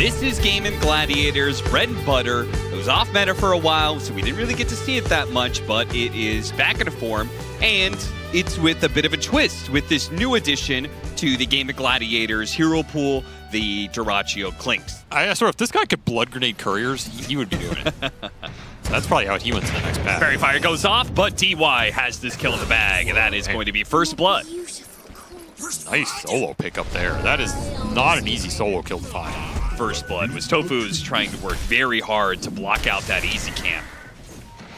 This is GAIMIN Gladiators, bread and butter. It was off meta for a while, so we didn't really get to see it that much, but it is back into form, and it's with a bit of a twist with this new addition to the GAIMIN Gladiators hero pool, the Dyrachyo Clinks. I swear, if this guy could blood grenade couriers, he would be doing it. That's probably how he went to the next path. Fairy Fire goes off, but DY has this kill in the bag, and that is going to be first blood. Nice solo pickup there. That is not an easy solo kill to find. First blood was Tofu's trying to work very hard to block out that easy camp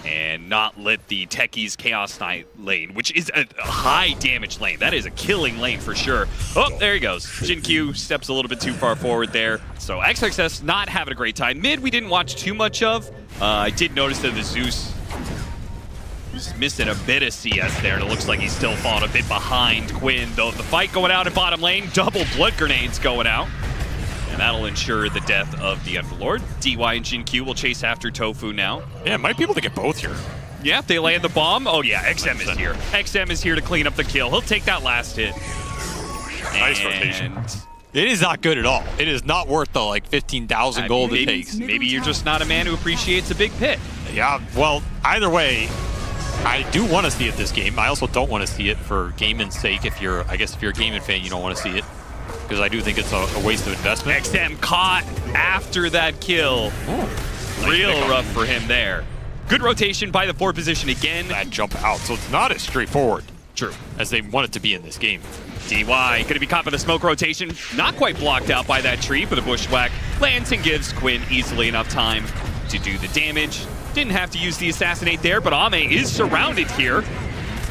and not let the Techies Chaos Knight lane, which is a high damage lane. That is a killing lane for sure. Oh, there he goes. Jin-Q steps a little bit too far forward there. So XXS not having a great time. Mid, we didn't watch too much of. I did notice that the Zeus was missing a bit of CS there, and it looks like he's still falling a bit behind Quinn, though the fight going out in bottom lane, double blood grenades going out. And that'll ensure the death of the Underlord. DY and Jin-Q will chase after Tofu now. Yeah, might be able to get both here. Yeah, if they land the bomb. Oh yeah, XM is here. XM is here to clean up the kill. He'll take that last hit. Nice rotation. It is not good at all. It is not worth the like 15,000 gold it takes. Maybe you're just not a man who appreciates a big pit. Yeah, well, either way, I do want to see it this game. I also don't want to see it for GAIMIN's sake. If you're, I guess if you're a GAIMIN fan, you don't want to see it, because I do think it's a waste of investment. XM caught after that kill. Ooh, real rough for him there. Good rotation by the 4 position again. That jump out, so it's not as straightforward. True. As they want it to be in this game. DY going to be caught by the smoke rotation. Not quite blocked out by that tree, but a bushwhack lands and gives Quinn easily enough time to do the damage. Didn't have to use the assassinate there, but Ame is surrounded here.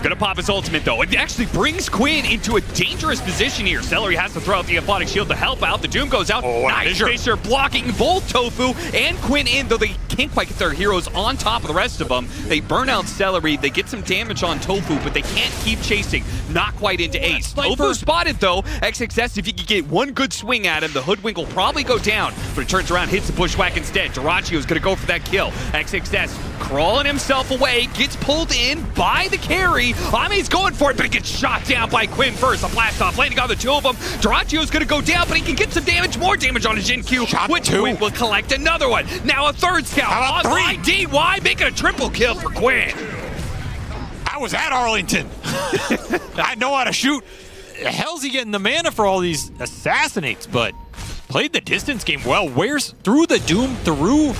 Gonna pop his ultimate though. It actually brings Quinn into a dangerous position here. Celery has to throw out the Aphotic Shield to help out. The Doom goes out. Oh, nice Fisher blocking both Tofu and Quinn in, though they can't quite get their heroes on top of the rest of them. They burn out Celery. They get some damage on Tofu, but they can't keep chasing. Not quite into Ace. Tofu spotted though. XXS, if you could get one good swing at him, the Hoodwink will probably go down, but it turns around, hits the Bushwhack instead. Dyrachyo's gonna go for that kill. XXS crawling himself away, gets pulled in by the carry. Ame's going for it, but he gets shot down by Quinn first. A blast off, landing on the 2 of them. Dyrachyo's gonna go down, but he can get some damage, more damage on his Jin-Q, which Quinn will collect another one. Now a third scout on by DY, making a triple kill for Quinn. I was at Arlington. I know how to shoot. The hell's he getting the mana for all these assassinates, but played the distance game well. Where's through the Doom, through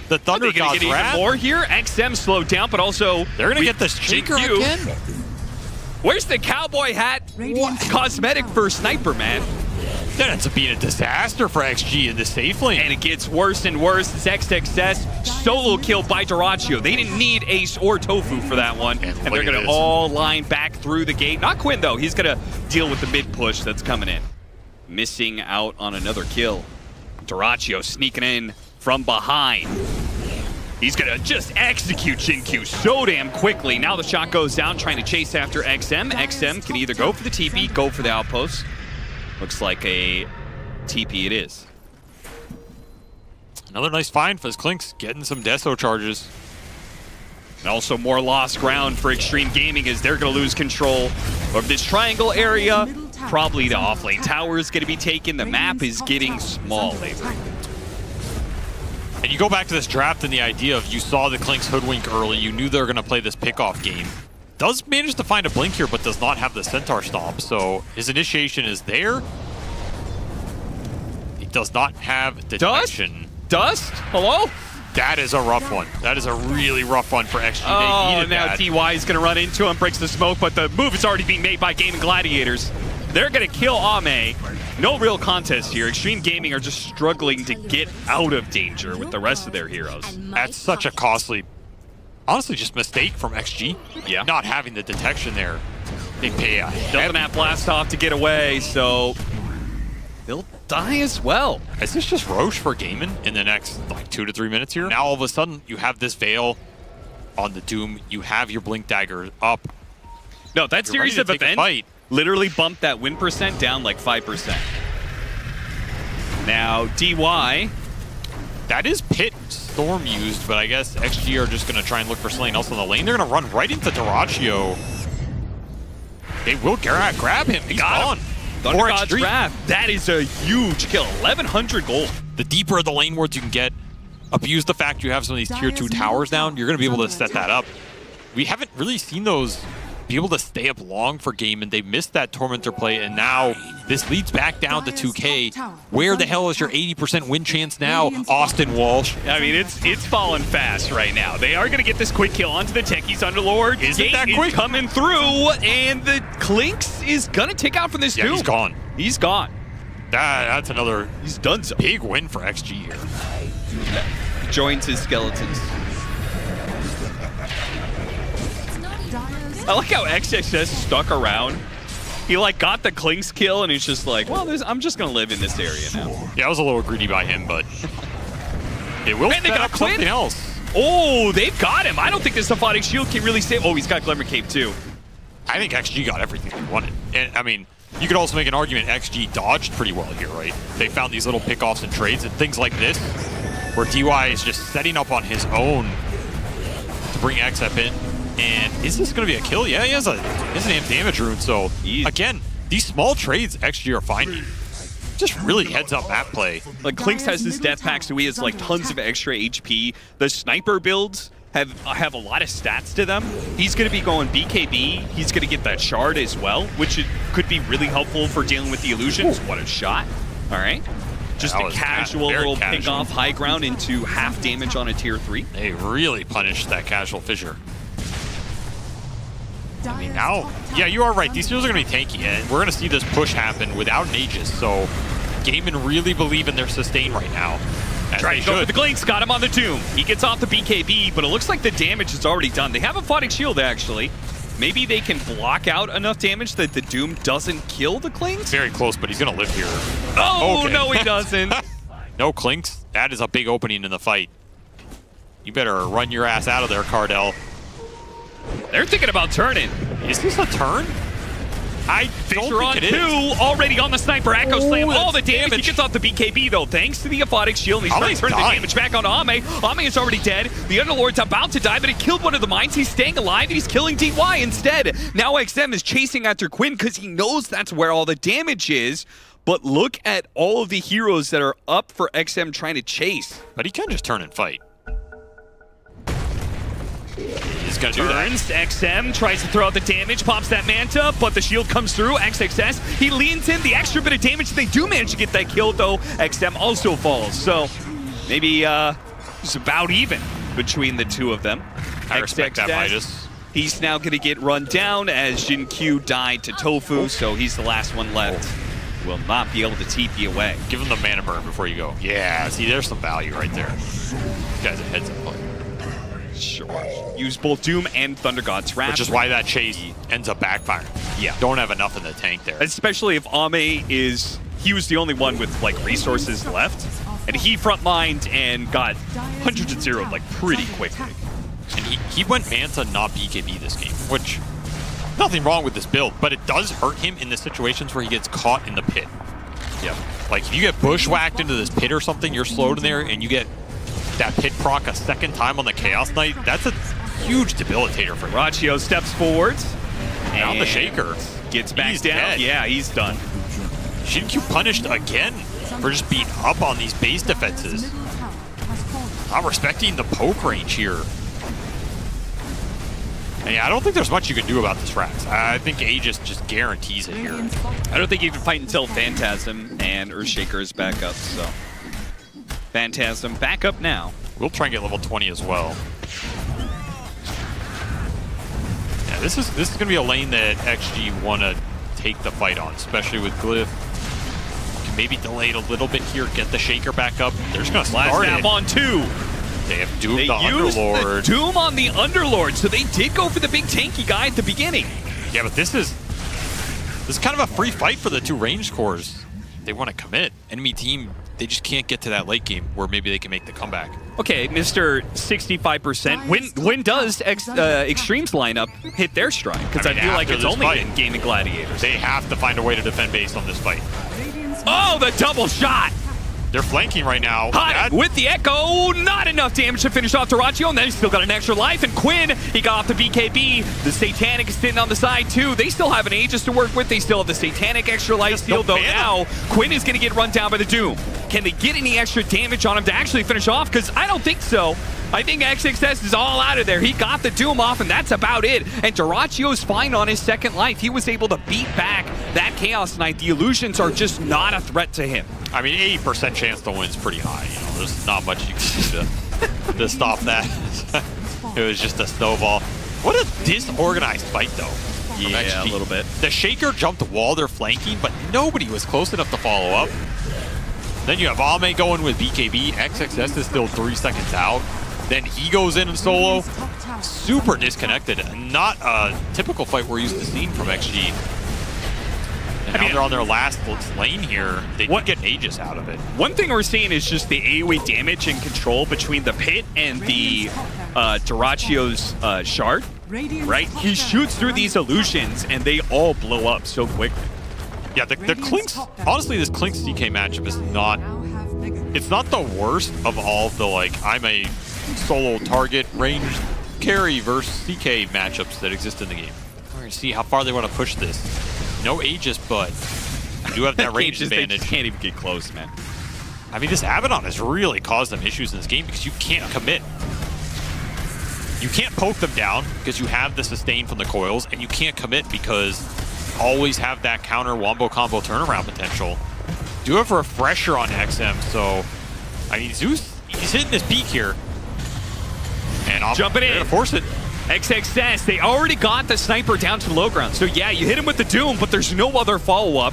the Thunder God's get wrath? Even more here. XM slowed down, but also they're gonna get this Shaker again. Where's the cowboy hat cosmetic for Sniper, man? That ends up being a disaster for XG in the safe lane. And it gets worse and worse. It's XXS solo kill by Dyrachyo. They didn't need Ace or Tofu for that one. And they're going to all line back through the gate. Not Quinn, though. He's going to deal with the mid push that's coming in. Missing out on another kill. Dyrachyo sneaking in from behind. He's going to just execute Jin-Q so damn quickly. Now the shot goes down, trying to chase after XM. XM can either go for the TP, go for the outpost. Looks like a TP it is. Another nice find for his Clinks, getting some Deso charges. And also more lost ground for Extreme Gaming as they're going to lose control of this triangle area. Probably the offlane tower is going to be taken. The map is getting small lately. And you go back to this draft and the idea of you saw the Clinks hoodwink early, you knew they were going to play this pickoff game. Does manage to find a blink here, but does not have the Centaur Stomp, so his initiation is there. He does not have detection. Dust? Hello? That is a rough one. That is a really rough one for XG. Oh, they needed now that. DY is going to run into him, breaks the smoke, but the move is already being made by GAIMIN Gladiators. They're going to kill Ame. No real contest here. Extreme Gaming are just struggling to get out of danger with the rest of their heroes. That's such a costly, honestly, just mistake from XG. Yeah. Not having the detection there. They pay a doesn't have blast off to get away, so they'll die as well. Is this just Roche for GAIMIN in the next like 2 to 3 minutes here? Now all of a sudden you have this Veil on the Doom. You have your Blink Dagger up. No, that series of events literally bumped that win percent down like 5%. Now DY. That is Pit Storm used, but I guess XG are just going to try and look for something else in the lane. They're going to run right into Dyrachyo. They will grab him. He's gone. Thunder God's Wrath. That is a huge kill. 1,100 gold. The deeper the lane wards you can get, abuse the fact you have some of these tier 2 towers down, you're going to be able to set that up. We haven't really seen those be able to stay up long for GAIMIN. They missed that Tormentor play, and now this leads back down to 2K. Where the hell is your 80% win chance now, Austin Walsh? I mean, it's falling fast right now. They are going to get this quick kill onto the Techies Underlord. Is it that quick? Coming through, and the Clinks is going to take out from this Doom. He's gone. He's gone. That's another He's done so. Big win for XG here. Joins his skeletons. I like how XXS stuck around. He like got the Clinks kill and he's just like, well, I'm just gonna live in this area now. Yeah, I was a little greedy by him, but it will set up something else. Oh, they've got him. I don't think this Aphotic Shield can really save. Oh, he's got Glimmer Cape too. I think XG got everything they wanted. And I mean, you could also make an argument XG dodged pretty well here, right? They found these little pickoffs and trades and things like this, where DY is just setting up on his own to bring XF in. And is this going to be a kill? Yeah, he has an amp damage rune. So, again, these small trades XG are finding. Just really heads up map play. Like, Clinks has this death pack, so he has like tons of extra HP. The sniper builds have a lot of stats to them. He's going to be going BKB. He's going to get that shard as well, which could be really helpful for dealing with the illusions. What a shot. All right. Just a casual little pick off high ground into half damage on a tier 3. They really punished that casual fissure. I mean, now, yeah, you are right. These heroes are going to be tanky, and we're going to see this push happen without an Aegis. So, GAIMIN really believe in their sustain right now. Trying to go for the Clinks, got him on the Doom. He gets off the BKB, but it looks like the damage is already done. They have a Aphotic Shield, actually. Maybe they can block out enough damage that the Doom doesn't kill the Clinks? Very close, but he's going to live here. Oh, okay. No, he doesn't. No Clinks. That is a big opening in the fight. You better run your ass out of there, Cardell. They're thinking about turning. Is this a turn? I don't think it is. Already on the sniper. Echo Slam. All the damage. He gets off the BKB, though, thanks to the Aphotic Shield. He's trying to turn the damage back on Ame. Ame is already dead. The Underlord's about to die, but it killed one of the mines. He's staying alive, and he's killing DY instead. Now XM is chasing after Quinn because he knows that's where all the damage is. But look at all of the heroes that are up for XM trying to chase. But he can just turn and fight. He's gonna do that. XM tries to throw out the damage, pops that Manta, but the shield comes through. XXS, he leans in, the extra bit of damage. They do manage to get that kill, though. XM also falls, so maybe it's about even between the two of them. I respect that, Midas. He's now gonna get run down as Jin Q died to Tofu, so he's the last one left. Will not be able to TP away. Give him the mana burn before you go. Yeah, see, there's some value right there. This guy's a heads up play. Sure. Use both Doom and Thunder God's Wrath. Which is why that chase ends up backfiring. Yeah. Don't have enough in the tank there. Especially if Ame he was the only one with like resources left. And he frontlined and got hundreds of zeros like pretty quickly. And he went Manta, not BKB this game, which nothing wrong with this build, but it does hurt him in the situations where he gets caught in the pit. Yeah. Like if you get bushwhacked into this pit or something, you're slowed in there and you get that pit proc a second time on the Chaos Knight, that's a huge debilitator for him. Rachio steps forwards. And the Shaker. Gets back down. Dead. Yeah, he's done. Shin-Q punished again for just being up on these base defenses. Not respecting the poke range here. And yeah, I don't think there's much you can do about this Rax. I think Aegis just guarantees it here. I don't think you can fight until Phantasm and Earthshaker is back up, so. Phantasm back up now. We'll try and get level 20 as well. Yeah, this is going to be a lane that XG want to take the fight on, especially with Glyph. Can maybe delay it a little bit here, get the Shaker back up. They're just going to start it. On 2. They have Doom the Underlord. The Doom on the Underlord, so they did go for the big tanky guy at the beginning. Yeah, but this is kind of a free fight for the two ranged cores. They want to commit. Enemy team, they just can't get to that late game where maybe they can make the comeback. Okay, Mr. 65%. When does Extreme's lineup hit their stride? Because I feel like it's only been GAIMIN Gladiators. They have to find a way to defend base on this fight. Oh, the double shot! They're flanking right now. Hot with the Echo, not enough damage to finish off Dyrachyo, and then he's still got an extra life. And Quinn, he got off the BKB. The Satanic is sitting on the side too. They still have an Aegis to work with. They still have the Satanic extra life steal, though now Quinn is going to get run down by the Doom. Can they get any extra damage on him to actually finish off? Because I don't think so. I think XXS is all out of there. He got the Doom off, and that's about it. And Dyrachyo's fine on his second life. He was able to beat back that Chaos Knight. The illusions are just not a threat to him. I mean, 80% chance to win is pretty high. You know, there's not much you can do to stop that. It was just a snowball. What a disorganized fight, though. Yeah, a little bit. The Shaker jumped while they're flanking, but nobody was close enough to follow up. Then you have Ame going with BKB. XXS is still 3 seconds out. Then he goes in solo. Super disconnected. Not a typical fight we're used to seeing from XG. And now they're on their last lane here. They didn't get Aegis out of it. One thing we're seeing is just the AoE damage and control between the Pit and the Dyrachyo's Shard. Right? He shoots through these illusions, and they all blow up so quickly. Yeah, the Clinks, honestly, this Clinks CK matchup is not, it's not the worst of all the, like, I'm a solo target range carry versus CK matchups that exist in the game. We're going to see how far they want to push this. No Aegis, but you do have that range advantage. They can't even get close, man. I mean, this Abaddon has really caused them issues in this game because you can't commit. You can't poke them down because you have the sustain from the coils, and you can't commit because you always have that counter wombo combo turnaround potential. Do have a refresher on XM, so I mean, Zeus, he's hitting his peak here. And jumping in. Force it. XXS, they already got the sniper down to the low ground. So yeah, you hit him with the Doom, but there's no other follow-up.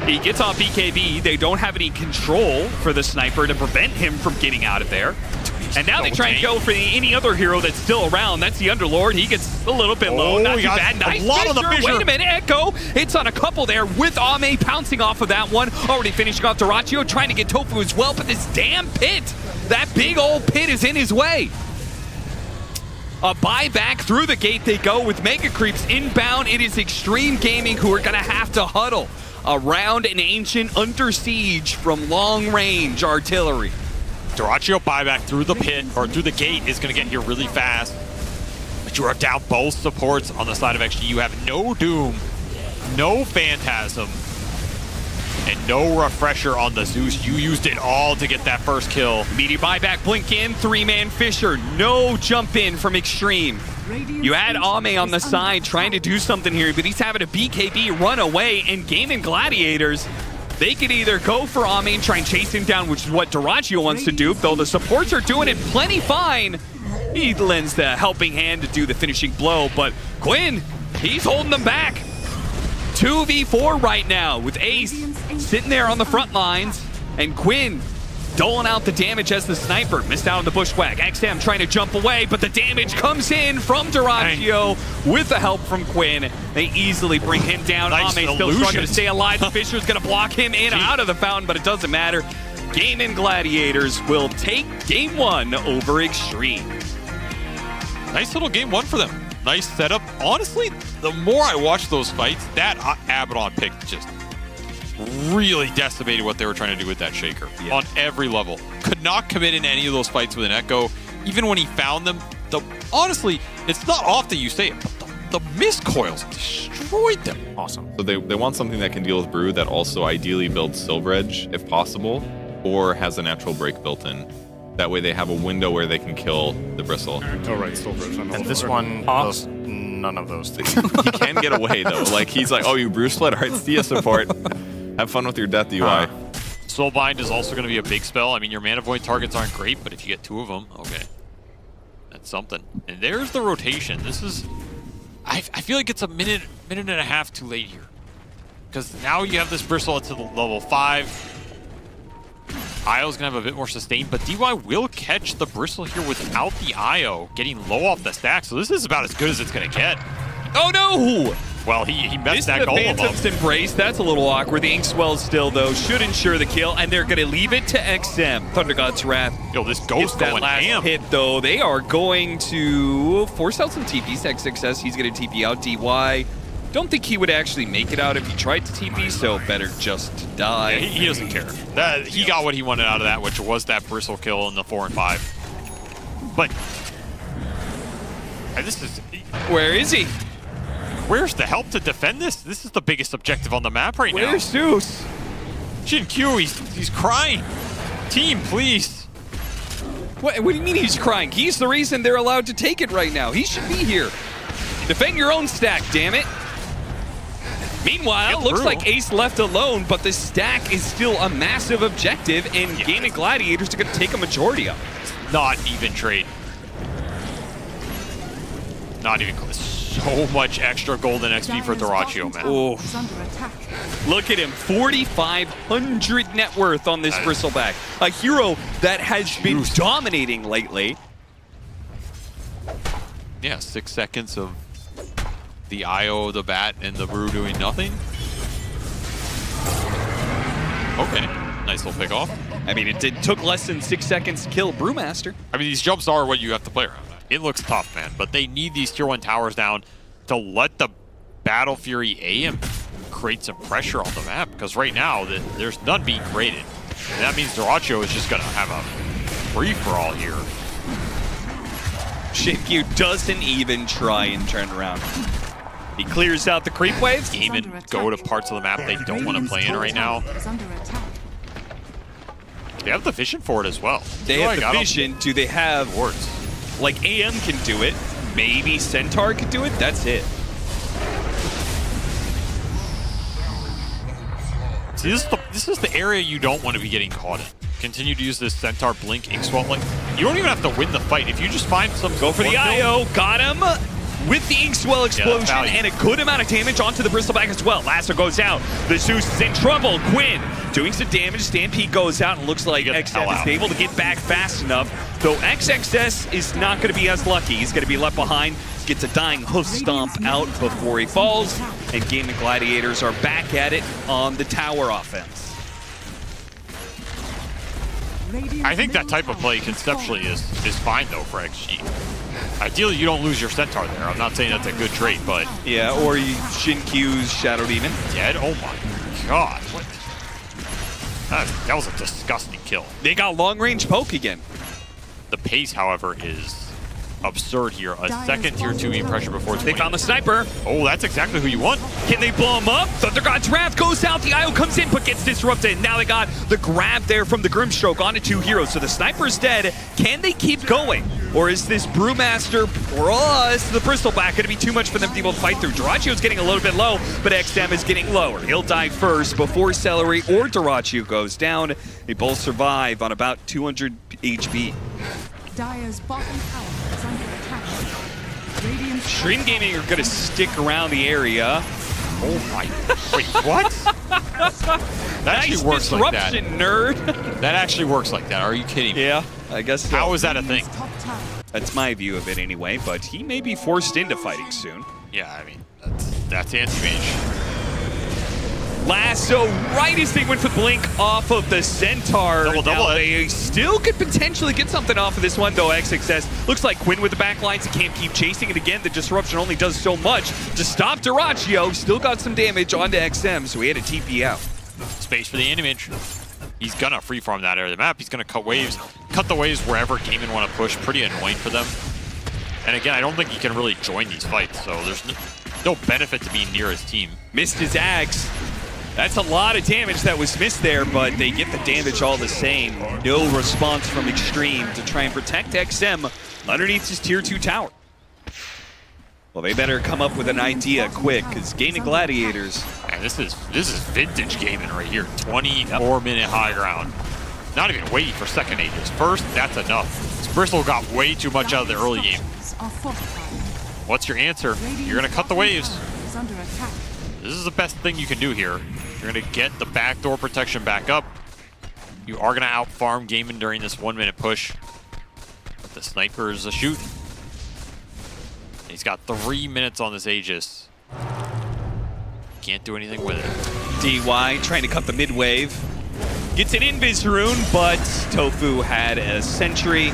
He gets off BKB. They don't have any control for the sniper to prevent him from getting out of there. And now they try and go for any other hero that's still around. That's the Underlord. He gets a little bit low. Not too bad. Nice Fissure. Wait a minute, Echo. It's on a couple there with Ame pouncing off of that one. Already finishing off Dyrachyo, trying to get Tofu as well. But this damn Pit, that big old Pit is in his way. A buyback through the gate they go with Mega Creeps inbound. It is Extreme Gaming who are going to have to huddle around an Ancient under siege from long-range artillery. Dyrachyo buyback through the pit, or through the gate, is going to get here really fast. But you are down both supports on the side of XG. You have no Doom, no Phantasm, and no refresher on the Zeus. You used it all to get that first kill. Immediate buyback, blink in, 3-man Fissure. No jump in from Extreme. You had Ame on the side trying to do something here, but he's having a BKB run away, and GAIMIN Gladiators, they could either go for Ame and try and chase him down, which is what Dyrachyo wants to do, though the supports are doing it plenty fine. He lends the helping hand to do the finishing blow, but Quinn, he's holding them back. 2v4 right now with Ace sitting there on the front lines, and Quinn doling out the damage as the sniper. Missed out on the bushwhack. XM trying to jump away, but the damage comes in from Dyrachyo with the help from Quinn. They easily bring him down. Nice Ame still struggling to stay alive. The Fisher's going to block him in out of the fountain, but it doesn't matter. GAIMIN Gladiators will take game 1 over Extreme. Nice little game 1 for them. Nice setup. Honestly, the more I watch those fights, that Abaddon pick just really decimated what they were trying to do with that Shaker on every level. Could not commit in any of those fights with an Echo. Even when he found them, honestly, it's not often you say it, but the miscoils destroyed them. Awesome. So they want something that can deal with Brew that also ideally builds Silver Edge, if possible, or has a natural break built in. That way they have a window where they can kill the Bristle. Oh, right, Silver Edge. And this one does none of those things. He can get away, though. Like, he's like, oh, you Brew split? All right, see ya, support. Have fun with your death UI. Soulbind is also going to be a big spell. I mean, your mana void targets aren't great, but if you get 2 of them, okay. That's something. And there's the rotation. This is... I feel like it's a minute and a half too late here. Because now you have this Bristle to the level 5. IO's going to have a bit more sustain, but DY will catch the Bristle here without the IO, getting low off the stack. So this is about as good as it's going to get. Oh, no! Well, he messed that goal up. Phantom's Embrace. That's a little awkward. The Inkswell still, though, should ensure the kill, and they're going to leave it to XM. Thunder God's Wrath. Yo, this Ghost that going last ham. hit, though. They are going to force out some TPs. XXS, he's going to TP out. DY Don't think he would actually make it out if he tried to TP, so better just to die. Yeah, he doesn't care. He got what he wanted out of that, which was that bristle kill in the 4 and 5. But this is... Where is he? Where's the help to defend this? This is the biggest objective on the map right now. Where's Zeus? Jin Q, he's crying. Team, please. What do you mean he's crying? He's the reason they're allowed to take it right now. He should be here. Defend your own stack, damn it. Meanwhile, looks like Ace left alone, but the stack is still a massive objective, and GAIMIN Gladiators are going to take a majority of it. Not even trade. Not even close. So much extra golden XP for Dyrachyo, man. Oh. Look at him, 4,500 net worth on this bristleback. A hero that has been dominating lately. Yeah, 6 seconds of the IO, the bat, and the brew doing nothing. Okay, nice little pick off. I mean, it took less than 6 seconds to kill Brewmaster. I mean, these jumps are what you have to play around. It looks tough, man, but they need these tier 1 towers down to let the Battle Fury AM create some pressure on the map, because right now there's none being created. And that means Dyrachyo is just going to have a free-for-all here. Shinkyu doesn't even try and turn around. He clears out the creep waves. GAIMIN go to parts of the map they don't want to play in right now. They have the vision for it as well. They have the vision. Do they have words? Like AM can do it. Maybe Centaur could do it. That's it. See, this is the area you don't want to be getting caught in. Continue to use this Centaur Blink Inkswell. Like, you don't even have to win the fight. If you just find some... Go for the IO. Got him with the Inkswell explosion and a good amount of damage onto the bristleback as well. Lasso goes out. The Zeus is in trouble. Quinn doing some damage. Stampede goes out and looks like XS is able to get back fast enough. Though XXS is not going to be as lucky. He's going to be left behind. Gets a dying hoof stomp out before he falls. And GAIMIN Gladiators are back at it on the tower offense. I think that type of play conceptually is fine though for XG. Ideally, you don't lose your Centaur there. I'm not saying that's a good trait, but... Yeah, or Shinkyu's Shadow Demon. Dead? Oh my god. What? That was a disgusting kill. They got long-range poke again. The pace, however, is absurd here. A second tier 2 pressure before it's They found the sniper. Oh, that's exactly who you want. Can they blow him up? Thunder God's Wrath goes out. The IO comes in, but gets disrupted. Now they got the grab there from the Grimstroke onto 2 heroes. So the sniper's dead. Can they keep going? Or is this Brewmaster plus the Bristleback going to be too much for them to be able to fight through? Dyrachyo's getting a little bit low, but XM is getting lower. He'll die first before Celery or Dyrachyo goes down. They both survive on about 200 HP. Dire's bottom tower is under attack. Stream Gaming are going to stick around the area. Oh my... Wait, what? That actually works like that. Nerd. That actually works like that. Are you kidding me? Yeah, I guess so. How is that a thing? That's my view of it anyway, but he may be forced into fighting soon. Yeah, I mean, that's anti-mage. Lasso right as they went for Blink off of the Centaur. Double They still could potentially get something off of this one, though. XXS looks like Quinn with the backlines. He can't keep chasing it again. The disruption only does so much to stop Dyrachyo. Still got some damage onto XM, so he had a TP out. Space for the anti-mage. He's gonna freeform that area of the map. He's gonna cut waves. Cut the waves wherever GAIMIN want to push. Pretty annoying for them. And again, I don't think he can really join these fights, so there's no benefit to being near his team. Missed his Ags. That's a lot of damage that was missed there, but they get the damage all the same. No response from Extreme to try and protect XM underneath his tier 2 tower. Well, they better come up with an idea quick, because GAIMIN Gladiators... Man, this is vintage GAIMIN right here. 24-minute high ground. Not even waiting for second ages. First, that's enough. This Bristle got way too much out of the early game. What's your answer? You're going to cut the waves. This is the best thing you can do here. You're going to get the backdoor protection back up. You are going to out-farm GAIMIN during this 1-minute push. But the sniper is a shoot. He's got 3 minutes on this Aegis. Can't do anything with it. DY trying to cut the mid-wave. Gets an Invis rune, but Tofu had a sentry.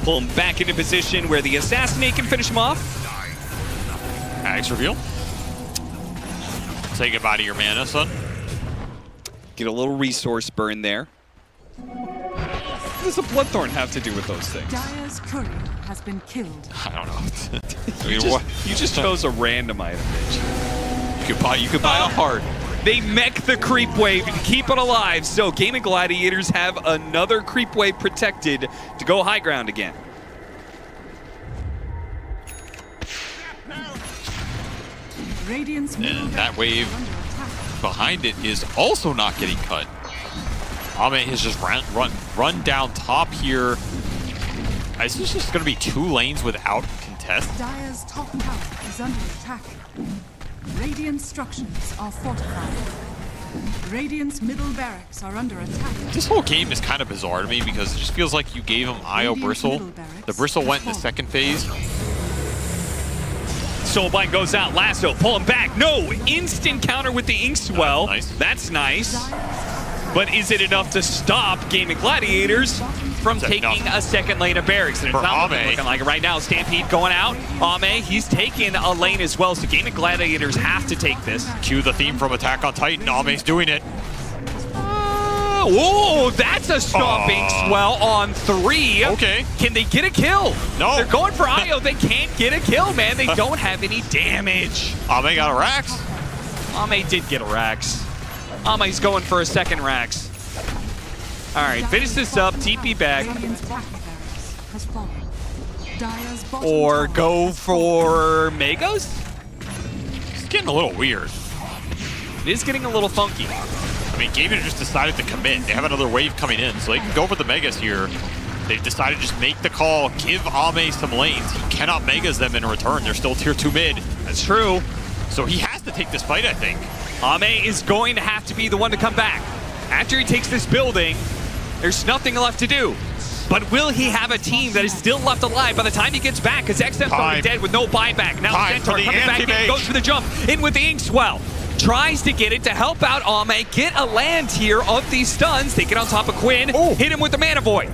Pull him back into position where the Assassinate can finish him off. Axe reveal. say goodbye to your mana, son. Get a little resource burn there. What does a Bloodthorn have to do with those things? Dire's courier has been killed. I don't know. You just chose a random item, bitch. You could buy a heart. They mech the creep wave and keep it alive. So GAIMIN Gladiators have another creep wave protected to go high ground again. Radiant's And that wave behind it is also not getting cut. Ame has just run down top here. Is this just going to be 2 lanes without contest? Dire's top tower is under attack. Radiant structures are fortified. Radiant's middle barracks are under attack. This whole game is kind of bizarre to me because it just feels like you gave him IO Bristle. The Bristle went in the second phase. Soulblind goes out, Lasso, pull him back. No, instant counter with the Inkswell. Nice. That's nice. But is it enough to stop GAIMIN Gladiators from taking a second lane of barracks? And it's not looking like it right now. Stampede going out. Ame, he's taking a lane as well, so GAIMIN Gladiators have to take this. Cue the theme from Attack on Titan. Ame's doing it. Oh, that's a stomping swell on 3. Okay. Can they get a kill? No. They're going for IO. They can't get a kill, man. They don't have any damage. Ame got a Rax. Ame did get a Rax. Ame's going for a second Rax. All right, finish this up. TP back. Or go for Megas? It's getting a little weird. It is getting a little funky. I mean, GAIMIN just decided to commit. They have another wave coming in, so they can go for the Megas here. They've decided to just make the call, give Ame some lanes. He cannot Megas them in return. They're still tier 2 mid. That's true. So he has to take this fight, I think. Ame is going to have to be the one to come back. After he takes this building, there's nothing left to do. But will he have a team that is still left alive by the time he gets back? Because XM's already dead with no buyback. Now Centaur coming back in, goes for the jump, in with the Inkswell. Tries to get it to help out Ame, get a land here of these stuns. They get on top of Quinn, hit him with the Mana Void.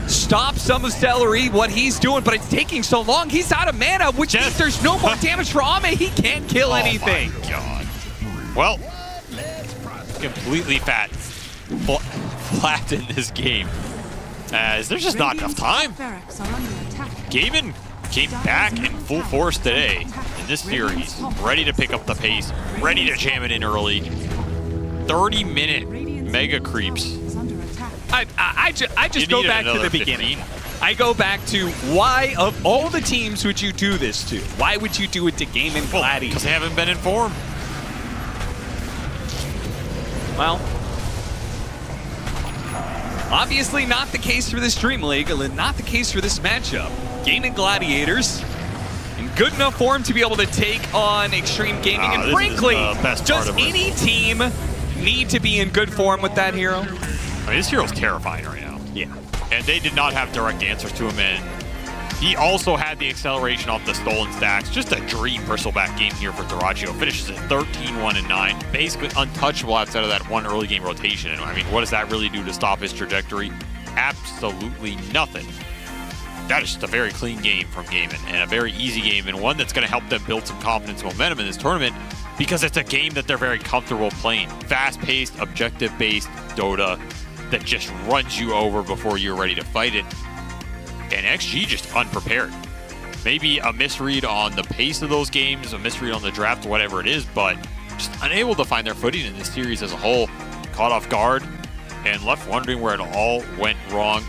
Stop some of Celery, what he's doing, but it's taking so long. He's out of mana, which means there's no more damage for Ame. He can't kill anything. Oh my God. Well, completely flat in this game, as there's just not enough time. GAIMIN came back in full force today in this series, ready to pick up the pace, ready to jam it in early. 30-minute mega creeps. I just go back to the beginning. I go back to why, of all the teams would you do this to? Why would you do it to GAIMIN Gladiators? Because they haven't been informed. Well, obviously not the case for this Dream League, and not the case for this matchup. GAIMIN Gladiators in good enough form to be able to take on Extreme Gaming, and frankly, does any team need to be in good form with that hero? I mean, this hero's terrifying right now. Yeah. And they did not have direct answers to him, and he also had the acceleration off the stolen stacks. Just a dream bristleback game here for Dyrachyo. Finishes at 13-1-9. Basically untouchable outside of that one early game rotation. And I mean, what does that really do to stop his trajectory? Absolutely nothing. That is just a very clean game from GAIMIN, and a very easy game, and one that's going to help them build some confidence and momentum in this tournament, because it's a game that they're very comfortable playing. Fast-paced, objective-based Dota that just runs you over before you're ready to fight it. And XG just unprepared. Maybe a misread on the pace of those games, a misread on the draft, whatever it is, but just unable to find their footing in this series as a whole. Caught off guard and left wondering where it all went wrong.